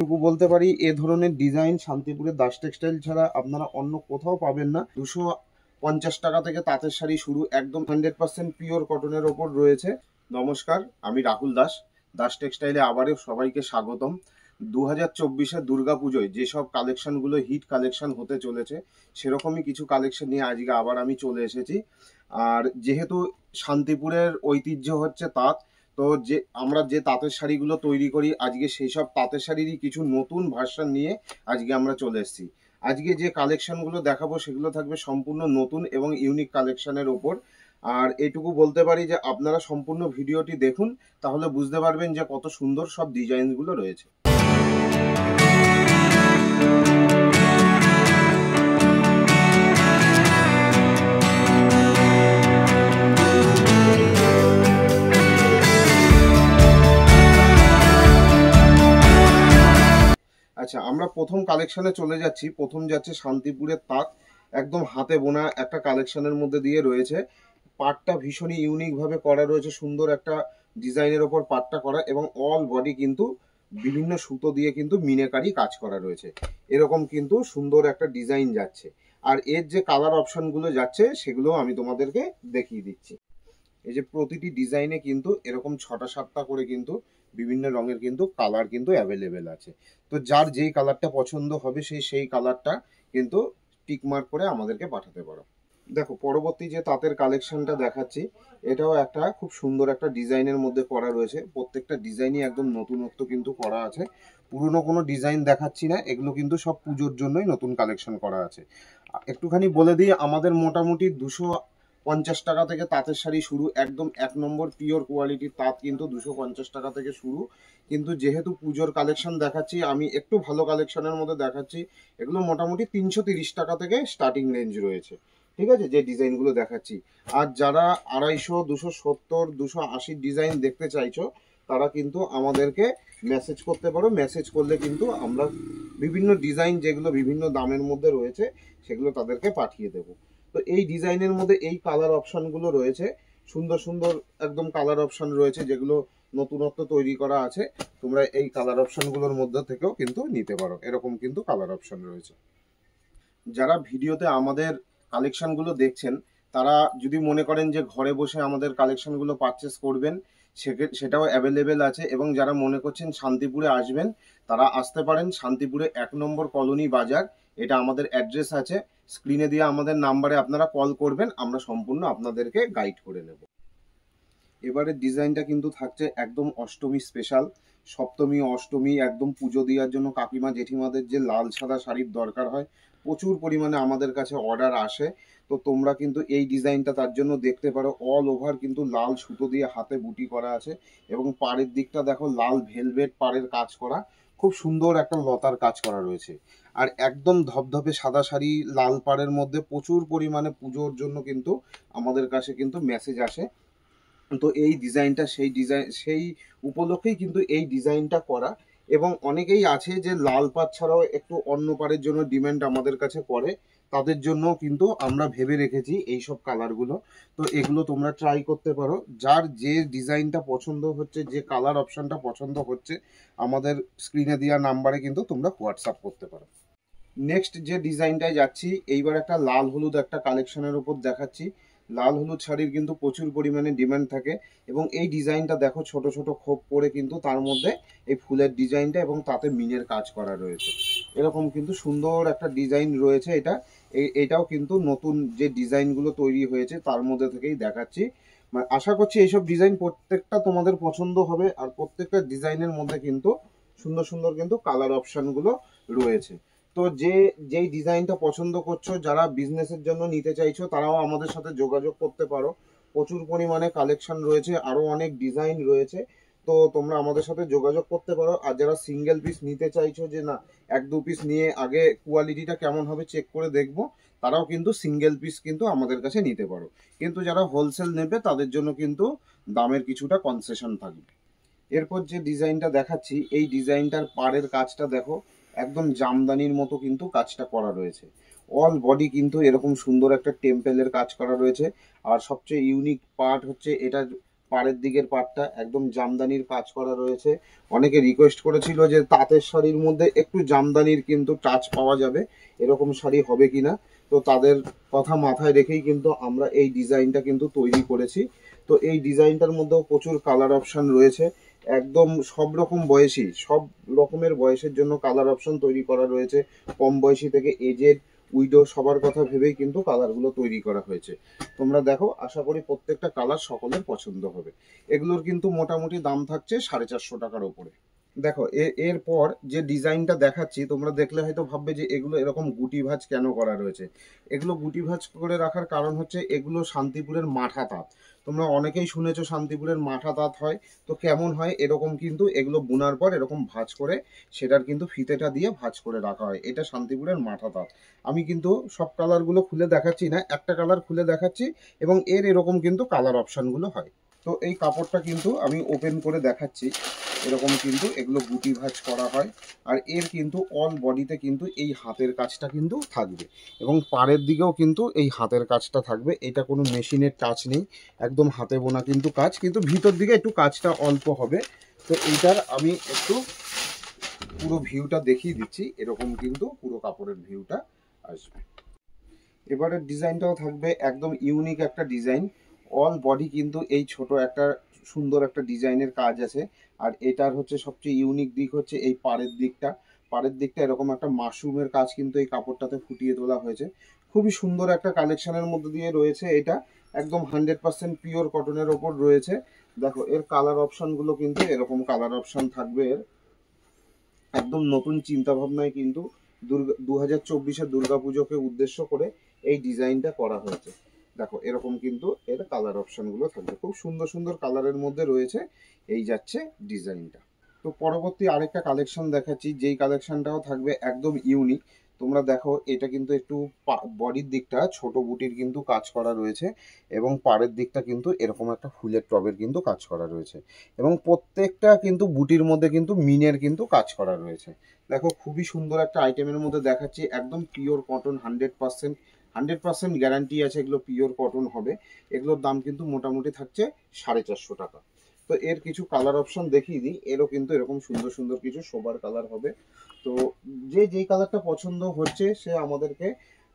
এটুকু বলতে পারি এ ধরনের ডিজাইন শান্তিপুরের দাস টেক্সটাইল ছাড়া আপনারা অন্য কোথাও পাবেন না। 250 টাকা থেকে তাঁতের শাড়ি শুরু, একদম 100% পিওর কটনের ওপর রয়েছে। নমস্কার, আমি রাহুল দাস, দাস টেক্সটাইলে আবারও সবাইকে স্বাগতম। 2024-এর দুর্গাপুজোয় যেসব কালেকশনগুলো হিট কালেকশন হতে চলেছে সেরকমই কিছু কালেকশন নিয়ে আজকে আবার আমি চলে এসেছি। আর যেহেতু শান্তিপুরের ঐতিহ্য হচ্ছে তাঁত, তো আমরা যে তাঁতের শাড়িগুলো তৈরি করি আজকে সেই সব তাঁতের শাড়িরই কিছু নতুন ভার্সন নিয়ে আজকে আমরা চলে এসেছি। আজকে যে কালেকশনগুলো দেখাবো সেগুলো থাকবে সম্পূর্ণ নতুন এবং ইউনিক কালেকশনের ওপর। আর এটুকু বলতে পারি যে আপনারা সম্পূর্ণ ভিডিওটি দেখুন, তাহলে বুঝতে পারবেন যে কত সুন্দর সব ডিজাইনগুলো রয়েছে। আচ্ছা, আমরা প্রথম কালেকশনে চলে যাচ্ছি। প্রথম যাচ্ছে শান্তিপুরের তাঁত, একদম হাতে বোনা একটা কালেকশনের মধ্যে দিয়ে রয়েছে। পাটটা ভীষণই ইউনিক ভাবে করা রয়েছে, সুন্দর একটা ডিজাইনের ওপর পাটটা করা এবং অল বডি কিন্তু বিভিন্ন সুতো দিয়ে কিন্তু মিনেকারি কাজ করা রয়েছে। এরকম কিন্তু সুন্দর একটা ডিজাইন যাচ্ছে। আর এর যে কালার অপশনগুলো যাচ্ছে সেগুলো আমি তোমাদেরকে দেখিয়ে দিচ্ছি। এই যে প্রতিটি ডিজাইনে কিন্তু এরকম 6টা-7টা করে কিন্তু বিভিন্ন রঙের কিন্তু কালার কিন্তু অ্যাভেলেবেল আছে। তো যার যেই কালারটা পছন্দ হবে সেই কালারটা কিন্তু টিকমার্ক করে আমাদেরকে পাঠাতে পারো। দেখো, পরবর্তী যে তাঁতের কালেকশনটা দেখাচ্ছি এটাও একটা খুব সুন্দর একটা ডিজাইনের মধ্যে করা রয়েছে। প্রত্যেকটা ডিজাইনই একদম নতুনত্ব কিন্তু করা আছে, পুরনো কোনো ডিজাইন দেখাচ্ছি না, এগুলো কিন্তু সব পুজোর জন্যই নতুন কালেকশন করা আছে। একটুখানি বলে দিই, আমাদের মোটামুটি 250 টাকা থেকে তাঁতের শাড়ি শুরু, একদম 1 নম্বর পিওর কোয়ালিটির তাঁত কিন্তু 250 টাকা থেকে শুরু। কিন্তু যেহেতু পুজোর কালেকশন দেখাচ্ছি, আমি একটু ভালো কালেকশনের মধ্যে দেখাচ্ছি। এগুলো মোটামুটি 330 টাকা থেকে স্টার্টিং রেঞ্জ রয়েছে, ঠিক আছে, যে ডিজাইনগুলো দেখাচ্ছি। আর যারা 250, 270, 280 ডিজাইন দেখতে চাইছো তারা কিন্তু আমাদেরকে মেসেজ করতে পারো। মেসেজ করলে কিন্তু আমরা বিভিন্ন ডিজাইন যেগুলো বিভিন্ন দামের মধ্যে রয়েছে সেগুলো তাদেরকে পাঠিয়ে দেবো। তো এই ডিজাইনের মধ্যে এই কালার অপশনগুলো রয়েছে, সুন্দর সুন্দর একদম কালার অপশন রয়েছে যেগুলো নতুনত্ব তৈরি করা আছে। তোমরা এই কালার অপশনগুলোর মধ্যে থেকেও কিন্তু নিতে পারো, এরকম কিন্তু কালার অপশন রয়েছে। যারা ভিডিওতে আমাদের কালেকশনগুলো দেখছেন তারা যদি মনে করেন যে ঘরে বসে আমাদের কালেকশনগুলো পারচেস করবেন, সেটাও অ্যাভেলেবেল আছে। এবং যারা মনে করছেন শান্তিপুরে আসবেন তারা আসতে পারেন। শান্তিপুরে 1 নম্বর কলোনি বাজার, এটা আমাদের অ্যাড্রেস আছে। স্ক্রিনে দিয়ে আমাদের নাম্বারে আপনারা কল করবেন, আমরা সম্পূর্ণ আপনাদেরকে গাইড করে নেব। এবারের ডিজাইনটা কিন্তু থাকছে একদম অষ্টমী স্পেশাল। সপ্তমী অষ্টমী একদম পুজো দেওয়ার জন্য কাকিমা জেঠিমাদের যে লাল সাদা শাড়ির দরকার হয়, প্রচুর পরিমাণে আমাদের কাছে অর্ডার আসে। তো তোমরা কিন্তু এই ডিজাইনটা তার জন্য দেখতে পারো। অল ওভার কিন্তু লাল সুতো দিয়ে হাতে বুটি করা আছে এবং পাড়ের দিকটা দেখো লাল ভেলভেট পাড়ের কাজ করা, খুব সুন্দর একটা লতার কাজ করা রয়েছে। আর একদম ধপধপে সাদা শাড়ি লাল পাড়ের মধ্যে প্রচুর পরিমাণে পুজোর জন্য কিন্তু আমাদের কাছে কিন্তু মেসেজ আসে। তো এই ডিজাইনটা সেই উপলক্ষেই কিন্তু এই ডিজাইনটা করা। এবং অনেকেই আছে যে লাল পাড় ছাড়াও একটু অন্য পাড়ের জন্য ডিমান্ড আমাদের কাছে করে, তাদের জন্য কিন্তু আমরা ভেবে রেখেছি এই সব কালারগুলো। তো এগুলো তোমরা ট্রাই করতে পারো। যার যে ডিজাইনটা পছন্দ হচ্ছে, যে কালার অপশনটা পছন্দ হচ্ছে, আমাদের স্ক্রিনে দেওয়া নাম্বারে কিন্তু তোমরা হোয়াটসঅ্যাপ করতে পারো। নেক্সট যে ডিজাইনটায় যাচ্ছি, এইবার একটা লাল হলুদ একটা কালেকশনের উপর দেখাচ্ছি। লাল হলুদ শাড়ির কিন্তু প্রচুর পরিমাণে ডিমান্ড থাকে এবং এই ডিজাইনটা দেখো ছোট ছোট খোপ করে কিন্তু তার মধ্যে এই ফুলের ডিজাইনটা এবং তাতে মিনের কাজ করা রয়েছে। এরকম কিন্তু সুন্দর একটা ডিজাইন রয়েছে। এটাও কিন্তু নতুন যে ডিজাইনগুলো তৈরি হয়েছে তার মধ্যে থেকেই দেখাচ্ছি। আশা করছি এইসব ডিজাইন প্রত্যেকটা তোমাদের পছন্দ হবে। আর প্রত্যেকটা ডিজাইনের মধ্যে কিন্তু সুন্দর সুন্দর কিন্তু কালার অপশনগুলো রয়েছে। তো যেই ডিজাইনটা পছন্দ করছো, যারা বিজনেসের জন্য নিতে চাইছো তারাও আমাদের সাথে যোগাযোগ করতে পারো। প্রচুর পরিমাণে কালেকশন রয়েছে, আরো অনেক ডিজাইন রয়েছে। তো তোমরা আমাদের সাথে যোগাযোগ করতে পারো। আর যারা সিঙ্গেল পিস নিতে চাইছো, যে না 1-2 পিস নিয়ে আগে কোয়ালিটিটা কেমন হবে চেক করে দেখবো, তারাও কিন্তু সিঙ্গেল পিস কিন্তু আমাদের কাছে নিতে পারো। কিন্তু যারা হোলসেল নেবে তাদের জন্য কিন্তু দামের কিছুটা কনসেশন থাকবে। এরপর যে ডিজাইনটা দেখাচ্ছি, এই ডিজাইনটার পাড়ের কাজটা দেখো, একদম জামদানির মতো কিন্তু কাজটা করা রয়েছে। অল বডি কিন্তু এরকম সুন্দর একটা টেম্পেলের কাজ করা রয়েছে। আর সবচেয়ে ইউনিক পার্ট হচ্ছে এটা পাড়ের দিকের পাটটা একদম জামদানির কাজ করা রয়েছে। অনেকে রিকোয়েস্ট করেছিল যে তাঁতের শাড়ির মধ্যে একটু জামদানির কিন্তু টাচ পাওয়া যাবে, এরকম শাড়ি হবে কিনা। তো তাদের কথা মাথায় রেখেই কিন্তু আমরা এই ডিজাইনটা কিন্তু তৈরি করেছি। তো এই ডিজাইনটার মধ্যেও প্রচুর কালার অপশন রয়েছে, একদম সব রকম বয়সী, সব রকমের বয়সের জন্য কালার অপশন তৈরি করা রয়েছে। কম বয়সী থেকে এজেড, উইডো সবার কথা ভেবেই কিন্তু কালারগুলো তৈরি করা হয়েছে। তোমরা দেখো, আশা করি প্রত্যেকটা কালার সকলের পছন্দ হবে। এগুলোর কিন্তু মোটামুটি দাম থাকছে 450 টাকার উপরে। দেখো এরপর যে ডিজাইনটা দেখাচ্ছি, তোমরা দেখলে হয়তো ভাববে যে এগুলো এরকম গুটি ভাঁজ কেন করা রয়েছে। এগুলো গুটি ভাঁজ করে রাখার কারণ হচ্ছে এগুলো শান্তিপুরের মাঠা তাঁত। তোমরা অনেকেই শুনেছো শান্তিপুরের মাঠা তাঁত হয়, তো কেমন হয় এরকম কিন্তু এগুলো বোনার পর এরকম ভাঁজ করে সেটার কিন্তু ফিতেটা দিয়ে ভাঁজ করে রাখা হয়। এটা শান্তিপুরের মাঠা তাঁত। আমি কিন্তু সব কালারগুলো খুলে দেখাচ্ছি না, একটা কালার খুলে দেখাচ্ছি এবং এর এরকম কিন্তু কালার অপশানগুলো হয়। তো এই কাপড়টা কিন্তু আমি ওপেন করে দেখাচ্ছি, এরকম কিন্তু এগুলো গুটি ভাঁজ করা হয়। আর এর কিন্তু অল বডিতে কিন্তু এই হাতের কাজটা কিন্তু থাকবে এবং পাড়ের দিকেও কিন্তু এই হাতের কাজটা থাকবে। এটা কোনো মেশিনের টাচ নেই, একদম হাতে বোনা কিন্তু কাজ, কিন্তু ভিতর দিকে একটু কাজটা অল্প হবে। তো এইটার আমি একটু পুরো ভিউটা দেখিয়ে দিচ্ছি, এরকম কিন্তু পুরো কাপড়ের ভিউটা আসবে। এবারের ডিজাইনটাও থাকবে একদম ইউনিক একটা ডিজাইন। অল বডি কিন্তু এই ছোট একটা সুন্দর একটা ডিজাইনের কাজ আছে। আর এটার হচ্ছে সবচেয়ে ইউনিক দিক হচ্ছে এই পাড়ের দিকটা। পাড়ের দিকটা এরকম একটা মাশরুমের কাজ কিন্তু এই কাপড়টাতে ফুটিয়ে তোলা হয়েছে। খুবই সুন্দর একটা কালেকশনের মধ্যে দিয়ে রয়েছে এটা, একদম 100% পিওর কটনের ওপর রয়েছে। দেখো এর কালার অপশনগুলো কিন্তু এরকম কালার অপশন থাকবে। এর একদম নতুন চিন্তা ভাবনায় কিন্তু 2024-এর দুর্গাপুজোকে উদ্দেশ্য করে এই ডিজাইনটা করা হয়েছে। দেখো এরকম কিন্তু এর কালার অপশনগুলো থাকবে, খুব সুন্দর সুন্দর কালারের মধ্যে রয়েছে। এই যাচ্ছে ডিজাইনটা। তো পরবর্তী আরেকটা কালেকশন দেখাচ্ছি, যেই কালেকশনটাও থাকবে একদম ইউনিক। তোমরা দেখো এটা কিন্তু একটু বডির দিকটা ছোট বুটির কিন্তু কাজ করা রয়েছে এবং পাড়ের দিকটা কিন্তু এরকম একটা ফুলের টবের কিন্তু কাজ করা রয়েছে এবং প্রত্যেকটা কিন্তু বুটির মধ্যে কিন্তু মিনের কিন্তু কাজ করা রয়েছে। দেখো খুবই সুন্দর একটা আইটেমের মধ্যে দেখাচ্ছি, একদম পিওর কটন, 100% গ্যারান্টি আছে এগুলো পিওর কটন হবে। এগুলোর দাম কিন্তু মোটামুটি থাকছে 450 টাকা। তো এর কিছু কালার অপশন দেখিয়ে দিই, এরও কিন্তু এরকম সুন্দর সুন্দর কিছু সোবার কালার হবে। তো যে যেই কালারটা পছন্দ হচ্ছে সে আমাদেরকে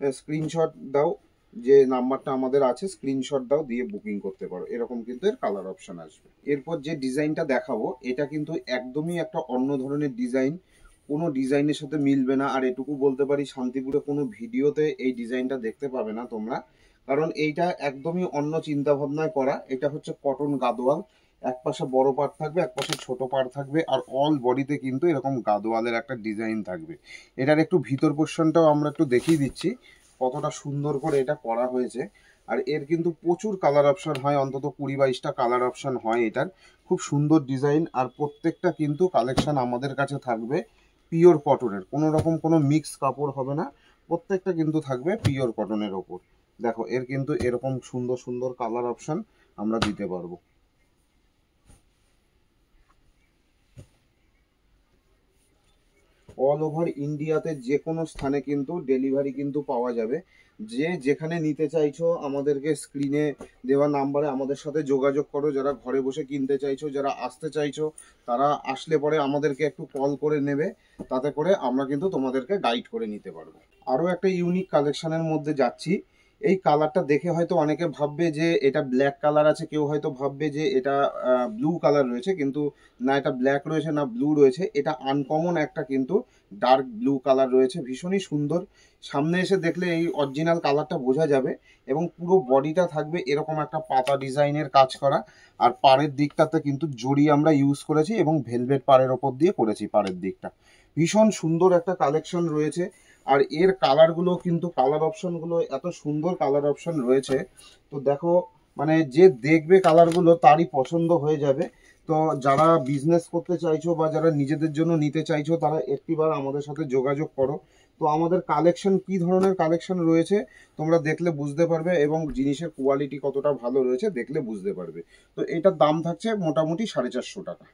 স্ক্রিনশট দাও, যে নাম্বারটা আমাদের আছে স্ক্রিনশট দাও, দিয়ে বুকিং করতে পারো। এরকম কিন্তু এর কালার অপশন আসবে। এরপর যে ডিজাইনটা দেখাবো এটা কিন্তু একদমই একটা অন্য ধরনের ডিজাইন, কোনো ডিজাইনের সাথে মিলবে না। আর এটুকু বলতে পারি শান্তিপুরে কোনো ভিডিওতে এই ডিজাইনটা দেখতে পাবে না তোমরা, কারণ এইটা একদমই অন্য চিন্তা ভাবনায় করা। এটা হচ্ছে কটন গাদোয়াল, এক পাশে বড় পাড় থাকবে, এক পাশে ছোট পাড় থাকবে, আর অল বডিতে কিন্তু এরকম গাদোয়ালের একটা ডিজাইন থাকবে। এটার একটু ভিতর পোর্শনটাও আমরা একটু দেখিয়ে দিচ্ছি কতটা সুন্দর করে এটা করা হয়েছে। আর এর কিন্তু প্রচুর কালার অপশন হয়, অন্তত 20-22টা কালার অপশন হয় এটার। খুব সুন্দর ডিজাইন, আর প্রত্যেকটা কিন্তু কালেকশন আমাদের কাছে থাকবে পিওর কটনের, কোনো রকম কোনো মিক্স কাপড় হবে না, প্রত্যেকটা কিন্তু থাকবে পিওর কটনের ওপর। দেখো এর কিন্তু এরকম সুন্দর সুন্দর কালার অপশন আমরা দিতে পারবো। অল ওভার ইন্ডিয়াতে যে কোনো স্থানে কিন্তু ডেলিভারি কিন্তু পাওয়া যাবে। যে যেখানে নিতে চাইছো আমাদেরকে স্ক্রিনে দেওয়া নাম্বারে আমাদের সাথে যোগাযোগ করো। যারা ঘরে বসে কিনতে চাইছো, যারা আসতে চাইছো, তারা আসলে পরে আমাদেরকে একটু কল করে নেবে, তাতে করে আমরা কিন্তু তোমাদেরকে গাইড করে নিতে পারবো। আরও একটা ইউনিক কালেকশনের মধ্যে যাচ্ছি। এই কালারটা দেখে হয়তো অনেকে ভাববে যে এটা ব্ল্যাক কালার আছে, কেউ হয়তো ভাববে যে এটা ব্লু কালার রয়েছে, কিন্তু না, এটা ব্ল্যাক রয়েছে না ব্লু রয়েছে, এটা আনকমন একটা কিন্তু ডার্ক ব্লু কালার রয়েছে, ভীষণই সুন্দর। সামনে এসে দেখলে এই অরিজিনাল কালারটা বোঝা যাবে। এবং পুরো বডিটা থাকবে এরকম একটা পাতা ডিজাইনের কাজ করা। আর পাড়ের দিকটাতে কিন্তু জড়ি আমরা ইউজ করেছি এবং ভেলভেট পাড়ের ওপর দিয়ে করেছি পাড়ের দিকটা। ভীষণ সুন্দর একটা কালেকশন রয়েছে। আর এর কালারগুলো কিন্তু কালার অপশনগুলো এত সুন্দর কালার অপশন রয়েছে, তো দেখো মানে যে দেখবে কালারগুলো তারই পছন্দ হয়ে যাবে। তো যারা বিজনেস করতে চাইছো বা যারা নিজেদের জন্য নিতে চাইছো, তারা একটিবার আমাদের সাথে যোগাযোগ করো। তো আমাদের কালেকশন কি ধরনের কালেকশন রয়েছে তোমরা দেখলে বুঝতে পারবে, এবং জিনিসের কোয়ালিটি কতটা ভালো রয়েছে দেখলে বুঝতে পারবে। তো এটার দাম থাকছে মোটামুটি 450 টাকা।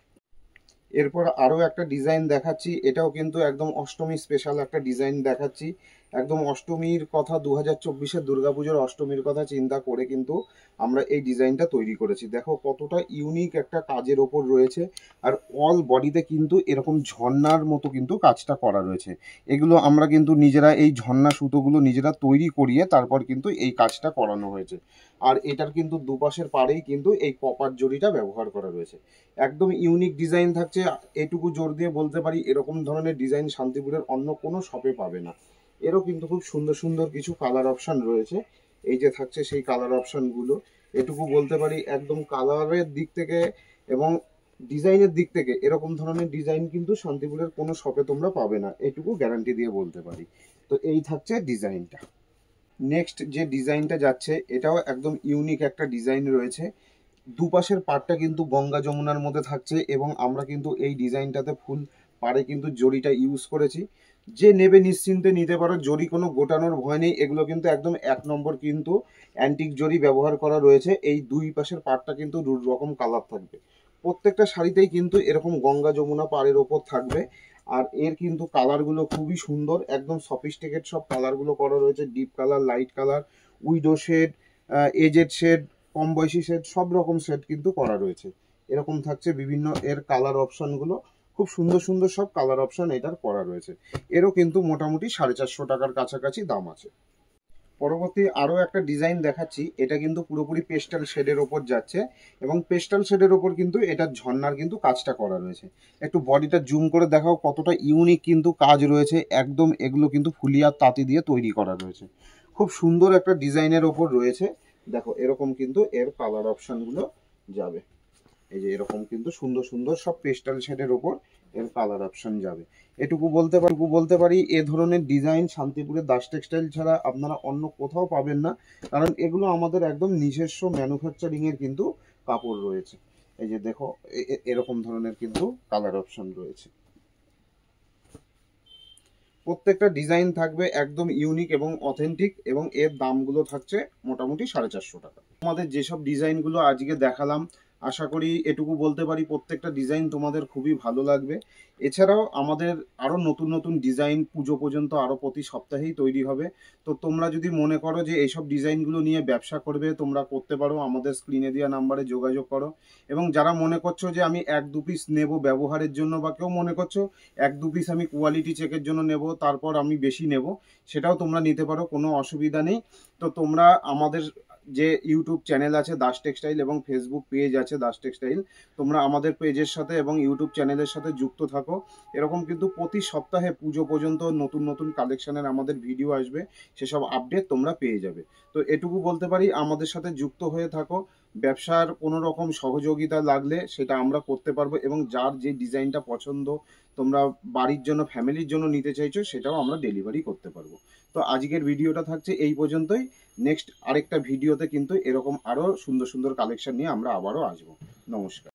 এরপর আরও একটা ডিজাইন দেখাচ্ছি, এটাও কিন্তু একদম অষ্টমী স্পেশাল একটা ডিজাইন দেখাচ্ছি। একদম অষ্টমীর কথা, 2024-এর দুর্গাপুজোর অষ্টমীর কথা চিন্তা করে কিন্তু আমরা এই ডিজাইনটা তৈরি করেছি। দেখো কতটা ইউনিক একটা কাজের ওপর রয়েছে, আর অল বডিতে কিন্তু এরকম ঝর্ণার মতো কিন্তু কাজটা করা রয়েছে। এগুলো আমরা কিন্তু নিজেরা এই ঝর্ণা সুতোগুলো নিজেরা তৈরি করিয়ে তারপর কিন্তু এই কাজটা করানো হয়েছে। আর এটার কিন্তু দুপাশের পাড়েই কিন্তু এই কপার জড়িটা ব্যবহার করা রয়েছে। একদম ইউনিক ডিজাইন থাকছে, এটুকু জোর দিয়ে বলতে পারি এরকম ধরনের ডিজাইন শান্তিপুরের অন্য কোনো শপে পাবে না। এরও কিন্তু খুব সুন্দর সুন্দর কিছু কালার অপশান রয়েছে, এই যে থাকছে সেই কালার অপশানগুলো। এটুকু বলতে পারি একদম কালারের দিক থেকে এবং ডিজাইনের দিক থেকে এরকম ধরনের ডিজাইন কিন্তু শান্তিপুরের কোনো শপে তোমরা পাবে না, এটুকু গ্যারান্টি দিয়ে বলতে পারি। তো এই থাকছে ডিজাইনটা। নেক্সট যে ডিজাইনটা যাচ্ছে এটাও একদম ইউনিক একটা ডিজাইন রয়েছে। দুপাশের পাড়টা কিন্তু গঙ্গা যমুনার মধ্যে থাকছে এবং আমরা কিন্তু এই ডিজাইনটাতে ফুল পাড়ে কিন্তু জড়িটা ইউজ করেছি। যে নেবে নিশ্চিন্তে নিতে পারো, জড়ি কোনো গোটানোর ভয় নেই। এগুলো কিন্তু একদম 1 নম্বর কিন্তু অ্যান্টিক জড়ি ব্যবহার করা রয়েছে। এই দুই পাশের পাড়টা কিন্তু দু রকম কালার থাকবে। প্রত্যেকটা শাড়িতেই কিন্তু এরকম গঙ্গা যমুনা পাড়ের ওপর থাকবে। আর এর কিন্তু কালারগুলো খুবই সুন্দর, একদম সফিস্টিকেট সব কালারগুলো করা রয়েছে। Deep colour, light colour, widow shade, aged shade, কম বয়সী সেট, সব রকম সেট কিন্তু করা রয়েছে। এরকম থাকছে বিভিন্ন এর কালার অপশানগুলো, খুব সুন্দর সুন্দর সব কালার অপশান এটার করা রয়েছে। এরও কিন্তু মোটামুটি 450 টাকার কাছাকাছি দাম আছে। পরবর্তী আরও একটা ডিজাইন দেখাচ্ছি, এটা কিন্তু পুরোপুরি পেস্টাল শেডের ওপর যাচ্ছে এবং পেস্টাল শেডের ওপর কিন্তু এটা ঝর্ণার কিন্তু কাজটা করা রয়েছে। একটু বডিটা জুম করে দেখাও কতটা ইউনিক কিন্তু কাজ রয়েছে। একদম এগুলো কিন্তু ফুলিয়ার তাঁতি দিয়ে তৈরি করা রয়েছে, খুব সুন্দর একটা ডিজাইনের ওপর রয়েছে। দেখো এরকম কিন্তু এর কালার অপশানগুলো যাবে, এই যে এরকম কিন্তু সুন্দর সুন্দর সব পেস্টাল শেডের ওপর এর কালার অপশন যাবে। এটুকু বলতে পারি এ ধরনের ডিজাইন শান্তিপুরের দাস টেক্সটাইল ছাড়া আপনারা অন্য কোথাও পাবেন না, কারণ এগুলো আমাদের একদম নিজস্ব ম্যানুফ্যাকচারিং এর কিন্তু কাপড় রয়েছে। এই যে দেখো এরকম ধরনের কিন্তু কালার অপশন রয়েছে। প্রত্যেকটা ডিজাইন থাকবে একদম ইউনিক এবং অথেন্টিক এবং এর দামগুলো থাকছে মোটামুটি 450 টাকা। আমাদের যেসব ডিজাইনগুলো আজকে দেখালাম, আশা করি এটুকু বলতে পারি প্রত্যেকটা ডিজাইন তোমাদের খুবই ভালো লাগবে। এছাড়াও আমাদের আরও নতুন নতুন ডিজাইন পুজো পর্যন্ত আরও প্রতি সপ্তাহেই তৈরি হবে। তো তোমরা যদি মনে করো যে এইসব ডিজাইনগুলো নিয়ে ব্যবসা করবে, তোমরা করতে পারো, আমাদের স্ক্রিনে দেওয়া নাম্বারে যোগাযোগ করো। এবং যারা মনে করছো যে আমি 1-2 পিস নেব ব্যবহারের জন্য, বা কেউ মনে করছো 1-2 পিস আমি কোয়ালিটি চেকের জন্য নেব, তারপর আমি বেশি নেব, সেটাও তোমরা নিতে পারো, কোনো অসুবিধা নেই। তো তোমরা আমাদের যে ইউটিউব চ্যানেল আছে দাস টেক্সটাইল এবং ফেসবুক পেজ আছে দাস টেক্সটাইল, তোমরা আমাদের পেজের সাথে এবং ইউটিউব চ্যানেলের সাথে যুক্ত থাকো। এরকম কিন্তু প্রতি সপ্তাহে পুজো পর্যন্ত নতুন নতুন কালেকশনের আমাদের ভিডিও আসবে, সেসব আপডেট তোমরা পেয়ে যাবে। তো এটুকু বলতে পারি আমাদের সাথে যুক্ত হয়ে থাকো। ব্যবসার কোনো রকম সহযোগিতা লাগলে সেটা আমরা করতে পারবো, এবং যার যে ডিজাইনটা পছন্দ তোমরা বাড়ির জন্য ফ্যামিলির জন্য নিতে চাইছো সেটাও আমরা ডেলিভারি করতে পারবো। তো আজকের ভিডিওটা থাকছে এই পর্যন্তই। নেক্সট আরেকটা ভিডিওতে কিন্তু এরকম আরও সুন্দর সুন্দর কালেকশন নিয়ে আমরা আবারও আসবো। নমস্কার।